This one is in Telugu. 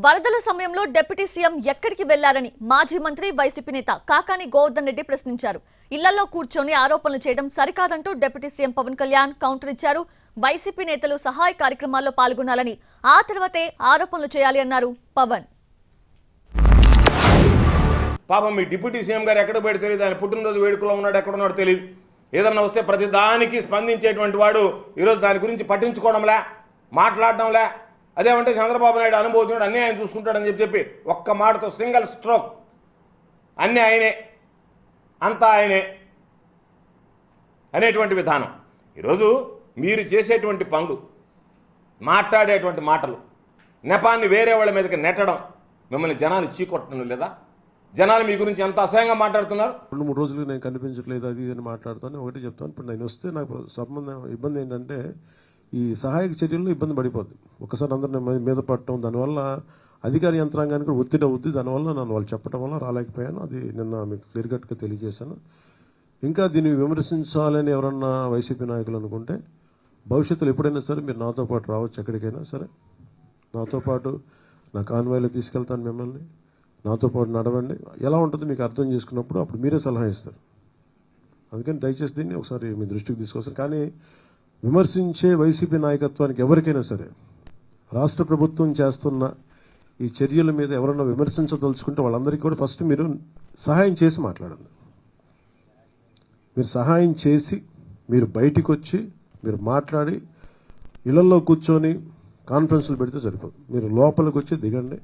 వరదల సమయంలో డిప్యూటీ సీఎం ఎక్కడికి వెళ్లారని మాజీ మంత్రి వైసీపీ నేత కాకాని గోవర్ధన్ రెడ్డి ప్రశ్నించారు. ఇళ్లలో కూర్చొని ఆరోపణలు చేయడం సరికాదంటూ deputy CM Pavan Kalyan counter ఇచ్చారు. వైసీపీ నేతలు సహాయ కార్యక్రమాల్లో పాల్గొనాలని, ఆ తర్వాతే ఆరోపణలు చేయాలి అన్నారు పవన్. పాపం మీ డిప్యూటీ సీఎం గారు ఎక్కడ పోయాడు తెలియదు, ఆయన పుట్టినరోజు వేడుకలో ఉన్నాడు, ఎక్కడ ఉన్నాడో తెలియదు. ఏదన్నా వస్తే ప్రతి దానికి స్పందించేటువంటి వాడు ఈరోజు దాని గురించి పట్టించుకోవడంలే, మాట్లాడడంలే. అదేమంటే చంద్రబాబు నాయుడు అనుభవించాడు, అన్నీ ఆయన చూసుకుంటాడని చెప్పి ఒక్క మాటతో సింగిల్ స్ట్రోక్ అన్నీ ఆయనే, అంతా ఆయనే అనేటువంటి విధానం. ఈరోజు మీరు చేసేటువంటి పనులు, మాట్లాడేటువంటి మాటలు, నెపాన్ని వేరే వాళ్ళ మీదకి నెట్టడం, మిమ్మల్ని జనాలు చీకొట్టడం లేదా? జనాలు మీ గురించి ఎంత అసహ్యంగా మాట్లాడుతున్నారు. 2-3 రోజులు నేను కనిపించట్లేదు, అది అని మాట్లాడుతాను. ఒకటి చెప్తాను, ఇప్పుడు నేను వస్తే నాకు ఇబ్బంది ఏంటంటే ఈ సహాయక చర్యల్లో ఇబ్బంది పడిపోద్ది. ఒకసారి అందరిని మీద పడటం, దానివల్ల అధికార యంత్రాంగానికి కూడా ఒత్తిడి అవుద్ది. దానివల్ల నన్ను వాళ్ళు చెప్పడం వల్ల రాలేకపోయాను. అది నిన్న మీకు క్లియర్ కట్గా తెలియజేశాను. ఇంకా దీన్ని విమర్శించాలని ఎవరన్నా వైసీపీ నాయకులు అనుకుంటే భవిష్యత్తులో ఎప్పుడైనా సరే మీరు నాతో పాటు రావచ్చు, ఎక్కడికైనా సరే నాతో పాటు నా కాన్వాయ్లో తీసుకెళ్తాను, మిమ్మల్ని నాతో పాటు నడవండి. ఎలా ఉంటుందో మీకు అర్థం చేసుకున్నప్పుడు అప్పుడు మీరే సలహా ఇస్తారు. అందుకని దయచేసి దీన్ని ఒకసారి మీ దృష్టికి తీసుకొస్తారు. కానీ విమర్శించే వైసీపీ నాయకత్వానికి ఎవరికైనా సరే రాష్ట్ర ప్రభుత్వం చేస్తున్న ఈ చర్యల మీద ఎవరన్నా విమర్శించదలుచుకుంటే వాళ్ళందరికీ కూడా ఫస్ట్ మీరు సహాయం చేసి మాట్లాడండి. మీరు సహాయం చేసి మీరు బయటికి వచ్చి మీరు మాట్లాడి ఇళ్లలో కూర్చొని కాన్ఫరెన్స్లు పెడితే సరిపోదు. మీరు లోపలికి వచ్చి దిగండి.